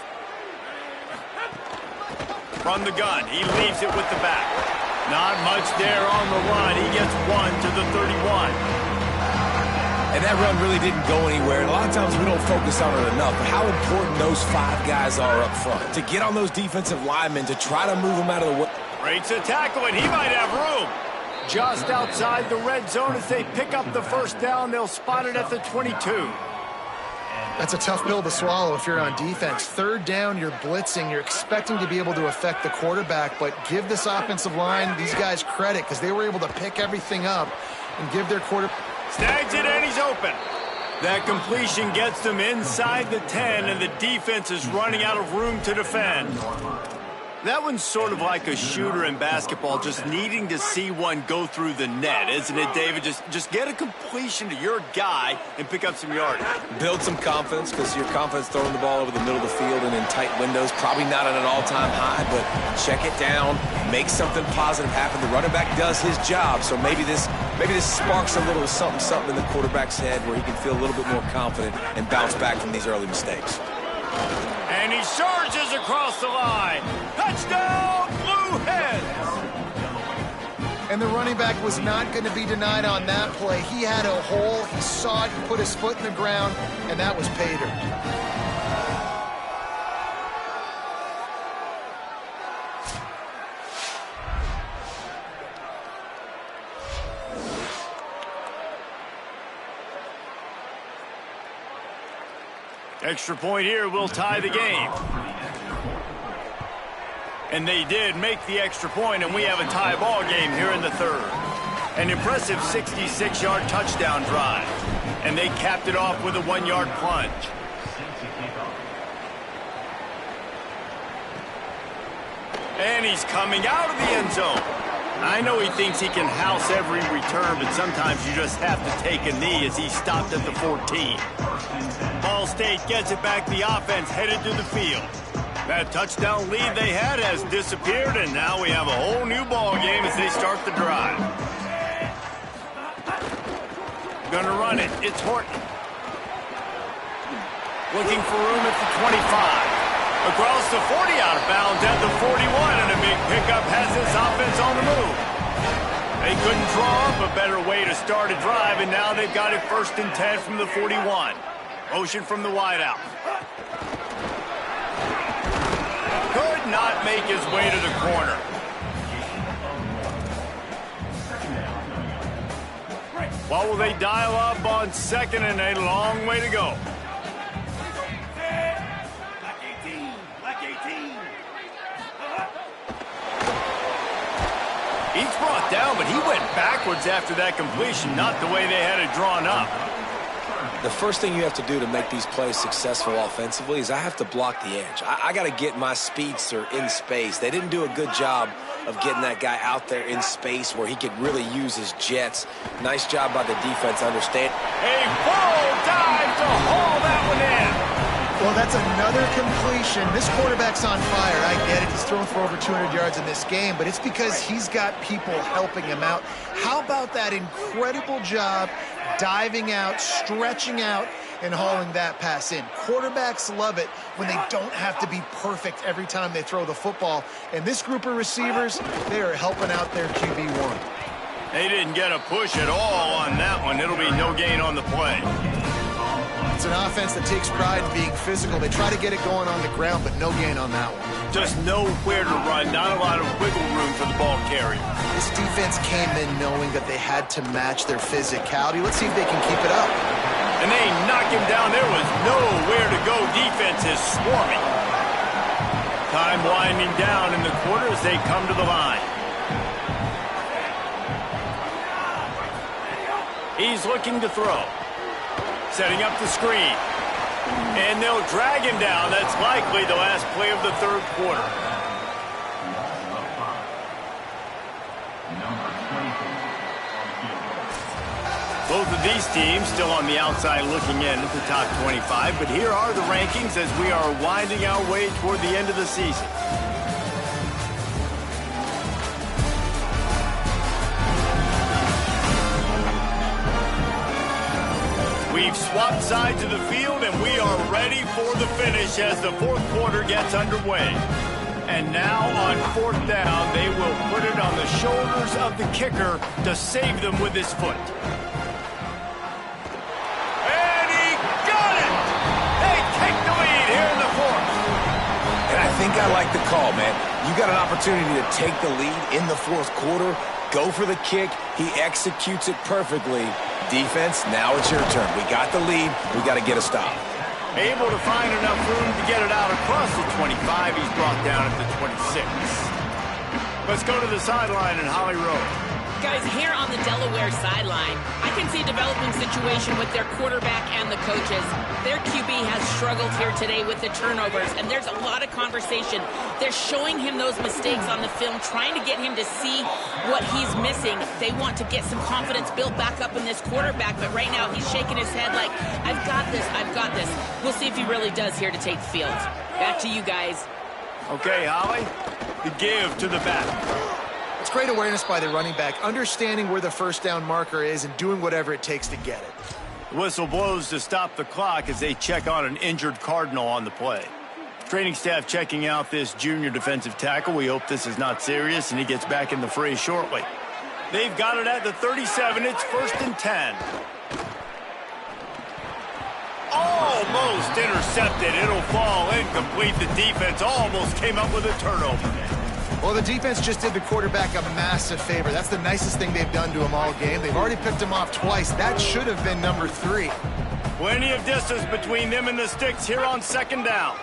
From the gun, he leaves it with the back. Not much there on the run. He gets 1 to the 31. And that run really didn't go anywhere. And a lot of times we don't focus on it enough. But how important those 5 guys are up front. To get on those defensive linemen, to try to move them out of the way. Breaks a tackle, and he might have room. Just outside the red zone as they pick up the 1st down. They'll spot it at the 22. That's a tough pill to swallow if you're on defense. 3rd down, you're blitzing. You're expecting to be able to affect the quarterback, but give this offensive line, these guys, credit because they were able to pick everything up and give their quarterback. Snags it, and he's open. That completion gets them inside the 10, and the defense is running out of room to defend. That one's sort of like a shooter in basketball, just needing to see one go through the net, isn't it, David? Just get a completion to your guy and pick up some yardage. Build some confidence, because your confidence throwing the ball over the middle of the field and in tight windows, probably not at an all-time high, but check it down, make something positive happen. The running back does his job, so maybe this sparks a little something in the quarterback's head where he can feel a little bit more confident and bounce back from these early mistakes. And he charges across the line. Touchdown, Blue Hens! And the running back was not going to be denied on that play. He had a hole. He saw it. He put his foot in the ground, and that was pay dirt. Extra point here will tie the game. And they did make the extra point, and we have a tie ball game here in the 3rd. An impressive 66-yard touchdown drive. And they capped it off with a 1-yard plunge. And he's coming out of the end zone. I know he thinks he can house every return, but sometimes you just have to take a knee as he stopped at the 14. Ball State gets it back. The offense headed to the field. That touchdown lead they had has disappeared, and now we have a whole new ball game as they start the drive. Gonna run it. It's Horton. Looking for room at the 25. Across the 40, out of bounds at the 41, and a big pickup has this offense on the move. They couldn't draw up a better way to start a drive, and now they've got it 1st and 10 from the 41. Motion from the wideout. Could not make his way to the corner. What will they dial up on 2nd and a long way to go? He's brought down, but he went backwards after that completion, not the way they had it drawn up. The first thing you have to do to make these plays successful offensively is I have to block the edge. I got to get my speedster in space. They didn't do a good job of getting that guy out there in space where he could really use his jets. Nice job by the defense, understand. A full dive to haul that one in. Well, that's another completion. This quarterback's on fire. I get it. He's thrown for over 200 yards in this game, but it's because he's got people helping him out. How about that incredible job diving out, stretching out, and hauling that pass in? Quarterbacks love it when they don't have to be perfect every time they throw the football. And this group of receivers, they are helping out their QB1. They didn't get a push at all on that one. It'll be no gain on the play. It's an offense that takes pride in being physical. They try to get it going on the ground, but no gain on that one. Just nowhere to run, not a lot of wiggle room for the ball carrier. This defense came in knowing that they had to match their physicality. Let's see if they can keep it up. And they knock him down. There was nowhere to go. Defense is swarming. Time winding down in the quarter as they come to the line. He's looking to throw. Setting up the screen. And they'll drag him down. That's likely the last play of the 3rd quarter. Both of these teams still on the outside looking in at the top 25, but here are the rankings as we are winding our way toward the end of the season. We've swapped sides of the field, and we are ready for the finish as the 4th quarter gets underway. And now on 4th down, they will put it on the shoulders of the kicker to save them with his foot. And he got it! They take the lead here in the 4th. And I think I like the call, man. You got an opportunity to take the lead in the 4th quarter. Go for the kick. He executes it perfectly. Defense, now it's your turn. We got the lead. We got to get a stop. Able to find enough room to get it out across the 25. He's brought down at the 26. Let's go to the sideline in Holly Rowe. Guys, here on the Delaware sideline, I can see a developing situation with their quarterback and the coaches. Their QB has struggled here today with the turnovers, and there's a lot of conversation. They're showing him those mistakes on the film, trying to get him to see what he's missing. They want to get some confidence built back up in this quarterback, but right now he's shaking his head like, I've got this, I've got this. We'll see if he really does here to take the field. Back to you guys. Okay, Holly, the give to the back. It's great awareness by the running back, understanding where the 1st down marker is and doing whatever it takes to get it. The whistle blows to stop the clock as they check on an injured Cardinal on the play. Training staff checking out this junior defensive tackle. We hope this is not serious and he gets back in the fray shortly. They've got it at the 37. It's 1st and 10. Almost intercepted. It'll fall incomplete. The defense almost came up with a turnover. Well, the defense just did the quarterback a massive favor. That's the nicest thing they've done to him all game. They've already picked him off twice. That should have been number 3. Plenty of distance between them and the sticks here on 2nd down.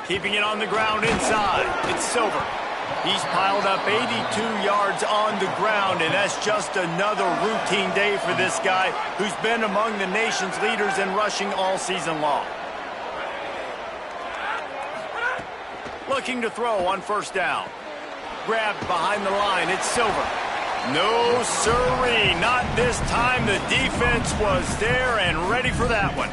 Keeping it on the ground inside. It's Silver. He's piled up 82 yards on the ground, and that's just another routine day for this guy who's been among the nation's leaders in rushing all season long. Looking to throw on 1st down. Grabbed behind the line. It's Silver. No siree. Not this time. The defense was there and ready for that one.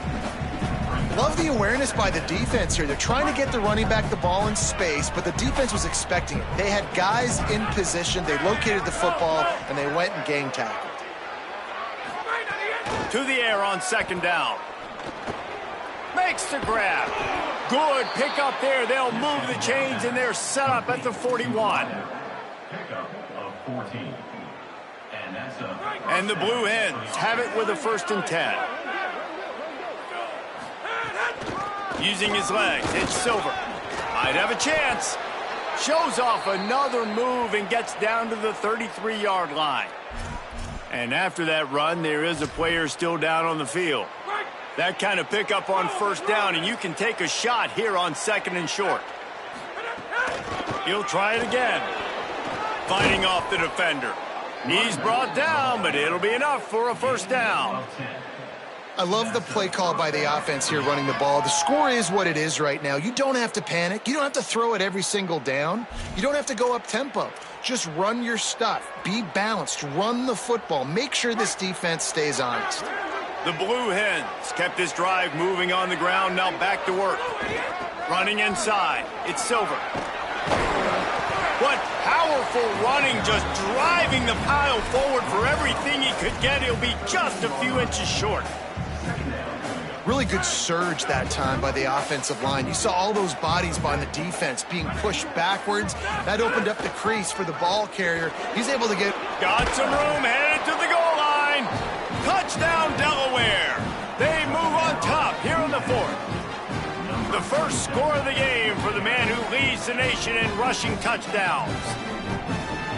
Love the awareness by the defense here. They're trying to get the running back the ball in space, but the defense was expecting it. They had guys in position. They located the football, and they went and gang tackled. To the air on second down. Makes the grab. Good pick up there. They'll move the chains, and they're set up at the 41. Pickup of 14. And that's a... And the Blue Hens have it with a 1st and 10. Using his legs, it's Silver. Might have a chance. Shows off another move and gets down to the 33-yard line. And after that run, there is a player still down on the field. That kind of pickup on 1st down, and you can take a shot here on 2nd and short. He'll try it again. Fighting off the defender. He's brought down, but it'll be enough for a 1st down. I love the play call by the offense here running the ball. The score is what it is right now. You don't have to panic. You don't have to throw it every single down. You don't have to go up tempo. Just run your stuff. Be balanced. Run the football. Make sure this defense stays honest. The Blue Hens kept this drive moving on the ground. Now back to work. Running inside. It's Silver. What powerful running, just driving the pile forward for everything he could get. He'll be just a few inches short. Really good surge that time by the offensive line. You saw all those bodies by the defense being pushed backwards. That opened up the crease for the ball carrier. He's able to get... Got some room, headed to the goal line. Touchdown, Delaware. They move on top here in the 4th. The first score of the game for the man who leads the nation in rushing touchdowns.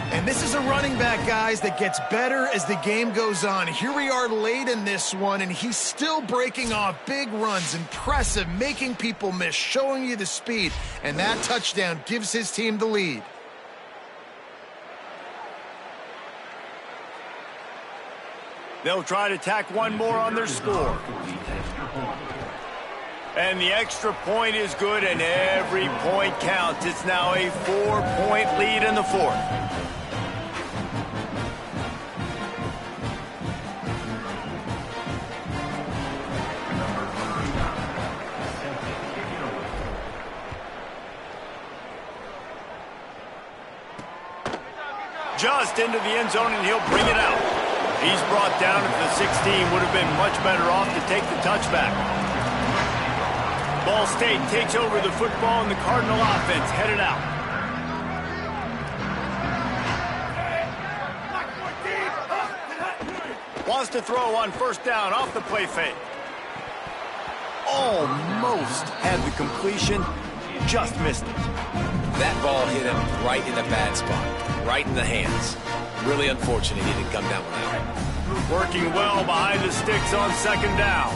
And this is a running back, guys, that gets better as the game goes on. Here we are late in this one, and he's still breaking off big runs. Impressive, making people miss, showing you the speed. And that touchdown gives his team the lead. They'll try to tack one more on their score. And the extra point is good, and every point counts. It's now a 4-point lead in the 4th. Just into the end zone, and he'll bring it out. He's brought down at the 16. Would have been much better off to take the touchback. Ball State takes over the football, and the Cardinal offense headed out. Wants to throw on 1st down off the play fake. Almost had the completion, just missed it. That ball hit him right in a bad spot, right in the hands. Really unfortunate he didn't come down with that. Working well behind the sticks on 2nd down.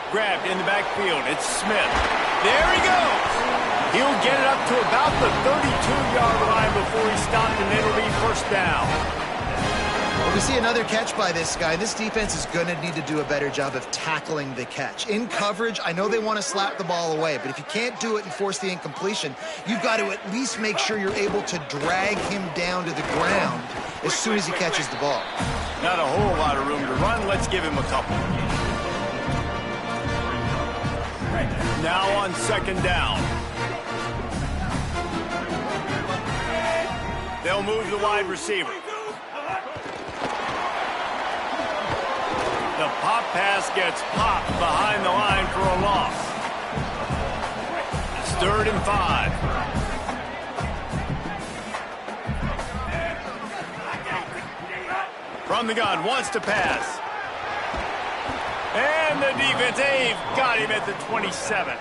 Grabbed in the backfield. It's Smith. There he goes. He'll get it up to about the 32-yard line before he stopped, and it'll be 1st down. Well, we see another catch by this guy. This defense is going to need to do a better job of tackling the catch. In coverage, I know they want to slap the ball away, but if you can't do it and force the incompletion, you've got to at least make sure you're able to drag him down to the ground as soon as he catches the ball. Not a whole lot of room to run. Let's give him a couple. Now on 2nd down. They'll move the wide receiver. The pop pass gets popped behind the line for a loss. It's 3rd and 5. From the gun, wants to pass. And the defense, they've got him at the 27.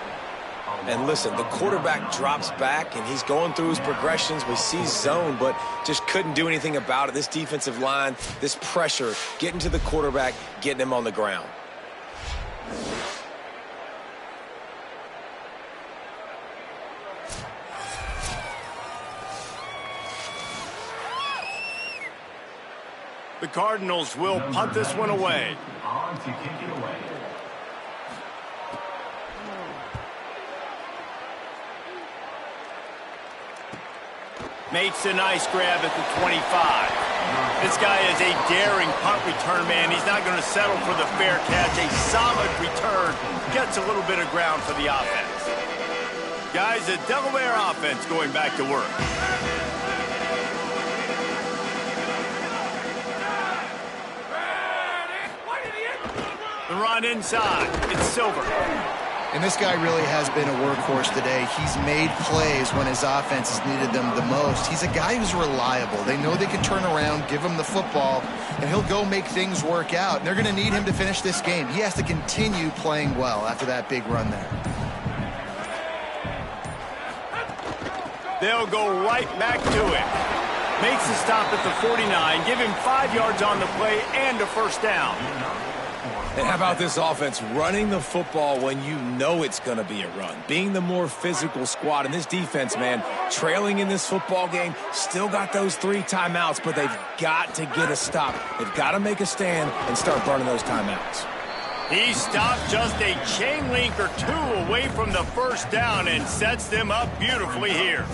And listen, the quarterback drops back, and he's going through his progressions. We see zone, but just couldn't do anything about it. This defensive line, this pressure, getting to the quarterback, getting him on the ground. The Cardinals will punt this one away. On to kick it away. Makes a nice grab at the 25. This guy is a daring punt return man. He's not going to settle for the fair catch. A solid return gets a little bit of ground for the offense. Guys, the Delaware offense going back to work. The run inside. It's Silver. And this guy really has been a workhorse today. He's made plays when his offense has needed them the most. He's a guy who's reliable. They know they can turn around, give him the football, and he'll go make things work out. And they're going to need him to finish this game. He has to continue playing well after that big run there. They'll go right back to it. Makes the stop at the 49. Give him 5 yards on the play and a first down. And how about this offense running the football when you know it's going to be a run? Being the more physical squad. And this defense, man, trailing in this football game, still got those 3 timeouts, but they've got to get a stop. They've got to make a stand and start burning those timeouts. He stopped just a chain link or 2 away from the first down and sets them up beautifully here.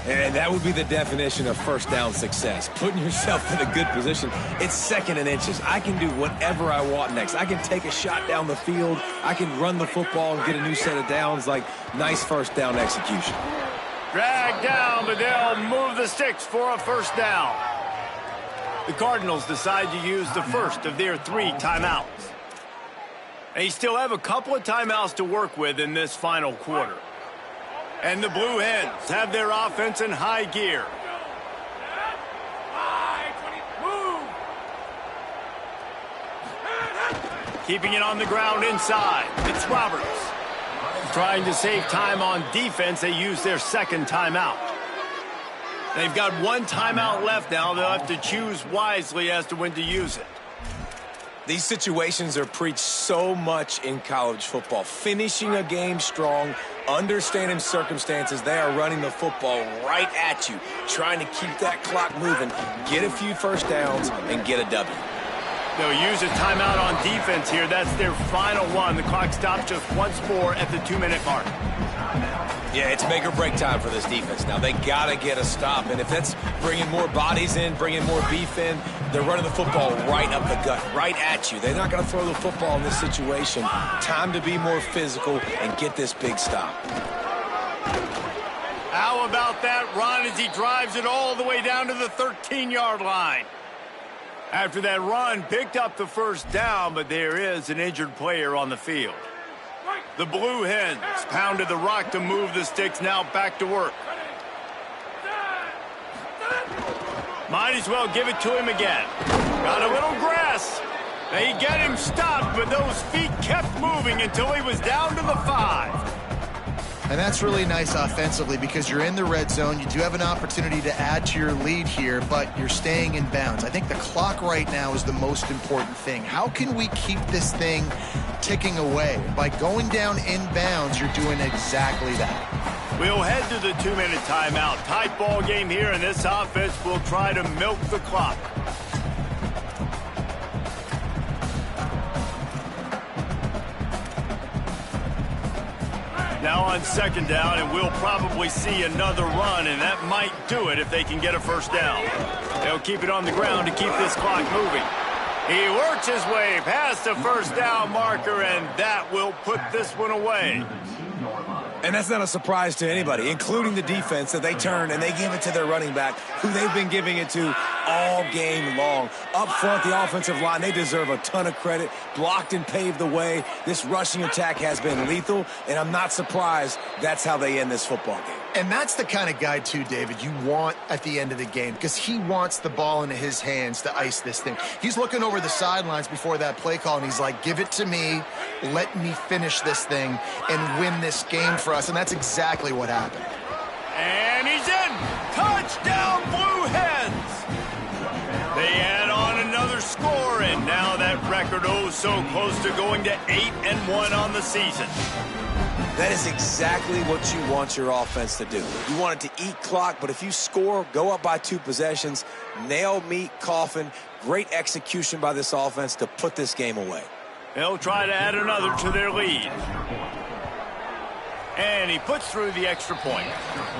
And that would be the definition of first down success. Putting yourself in a good position. It's 2nd and inches. I can do whatever I want next. I can take a shot down the field. I can run the football and get a new set of downs. Like, nice first down execution. Drag down, but they'll move the sticks for a first down. The Cardinals decide to use the first of their 3 timeouts. They still have a couple of timeouts to work with in this final quarter. And the Blue Hens have their offense in high gear. Keeping it on the ground inside. It's Roberts. Trying to save time on defense, they use their 2nd timeout. They've got 1 timeout left now. They'll have to choose wisely as to when to use it. These situations are preached so much in college football. Finishing a game strong, understanding circumstances. They are running the football right at you, trying to keep that clock moving, get a few first downs, and get a W. They'll use a timeout on defense here. That's their final one. The clock stops just once more at the 2-minute mark. Yeah, it's make or break time for this defense. Now, they got to get a stop. And if that's bringing more bodies in, bringing more beef in, they're running the football right up the gut, right at you. They're not going to throw the football in this situation. Time to be more physical and get this big stop. How about that run as he drives it all the way down to the 13-yard line? After that run, picked up the first down, but there is an injured player on the field. The Blue Hens pounded the rock to move the sticks, now back to work. Might as well give it to him again. Got a little grass. They get him stopped, but those feet kept moving until he was down to the 5. And that's really nice offensively because you're in the red zone. You do have an opportunity to add to your lead here, but you're staying in bounds. I think the clock right now is the most important thing. How can we keep this thing ticking away? By going down in bounds, you're doing exactly that. We'll head to the 2-minute timeout. Tight ball game here, and this offense will try to milk the clock. Now on 2nd down, and we'll probably see another run, and that might do it if they can get a first down. They'll keep it on the ground to keep this clock moving. He works his way past the first down marker, and that will put this one away. And that's not a surprise to anybody, including the defense, that they turn and they give it to their running back, who they've been giving it to all game long. Up front, the offensive line, they deserve a ton of credit. Blocked and paved the way. This rushing attack has been lethal, and I'm not surprised that's how they end this football game. And that's the kind of guy, too, David, you want at the end of the game because he wants the ball into his hands to ice this thing. He's looking over the sidelines before that play call, and he's like, give it to me, let me finish this thing and win this game for us. And that's exactly what happened. And he's in. Touchdown, Blue Hens. They add on another score, and now that record so close to going to 8-1 on the season. That is exactly what you want your offense to do. You want it to eat clock, but if you score, go up by 2 possessions, nail meat, coffin, great execution by this offense to put this game away. They'll try to add another to their lead. And he puts through the extra point.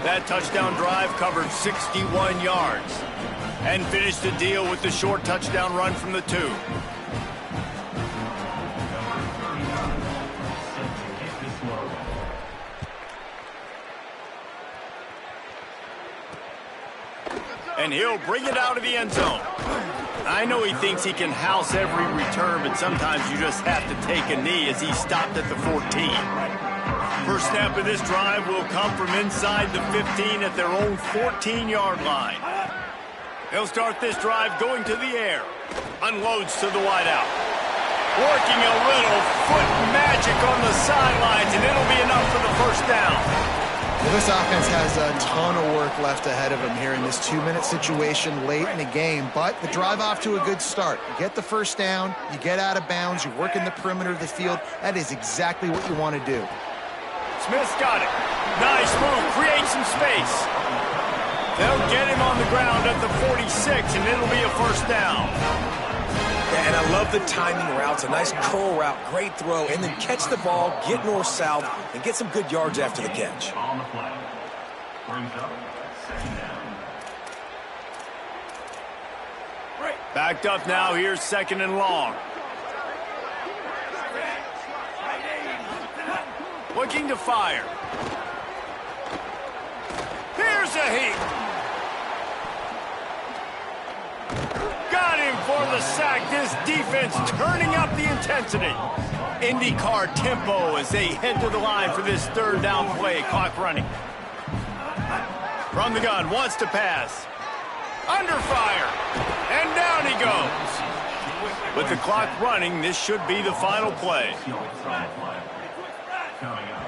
That touchdown drive covered 61 yards. And finish the deal with the short touchdown run from the 2. And he'll bring it out of the end zone. I know he thinks he can house every return, but sometimes you just have to take a knee as he stopped at the 14. First snap of this drive will come from inside the 15 at their own 14-yard line. He'll start this drive going to the air. Unloads to the wideout. Working a little foot magic on the sidelines, and it'll be enough for the first down. Well, this offense has a ton of work left ahead of them here in this 2-minute situation late in the game, but the drive off to a good start. You get the first down, you get out of bounds, you work in the perimeter of the field. That is exactly what you want to do. Smith's got it. Nice move, create some space. They'll get him on the ground at the 46, and it'll be a first down. Yeah, and I love the timing routes, a nice curl route, great throw, and then catch the ball, get north-south, and get some good yards after the catch. On the play. Brings up second down. Backed up now, here's 2nd and long. Looking to fire. Here's a heat. Got him for the sack. This defense turning up the intensity. IndyCar tempo as they head to the line for this 3rd down play. Clock running. From the gun, wants to pass. Under fire. And down he goes. With the clock running, this should be the final play. Coming up.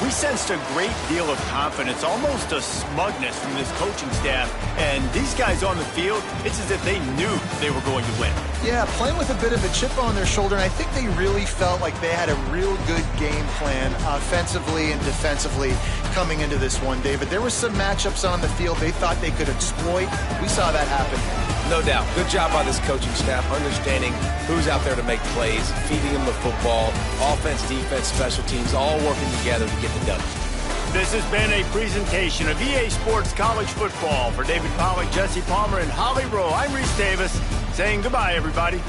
We sensed a great deal of confidence, almost a smugness from this coaching staff. And these guys on the field, it's as if they knew they were going to win. Yeah, playing with a bit of a chip on their shoulder, and I think they really felt like they had a real good game plan offensively and defensively coming into this one, David. There were some matchups on the field they thought they could exploit. We saw that happen. No doubt. Good job by this coaching staff, understanding who's out there to make plays, feeding them the football, offense, defense, special teams, all working together to get the W. This has been a presentation of EA Sports College Football. For David Pollack, Jesse Palmer, and Holly Rowe, I'm Reese Davis saying goodbye, everybody.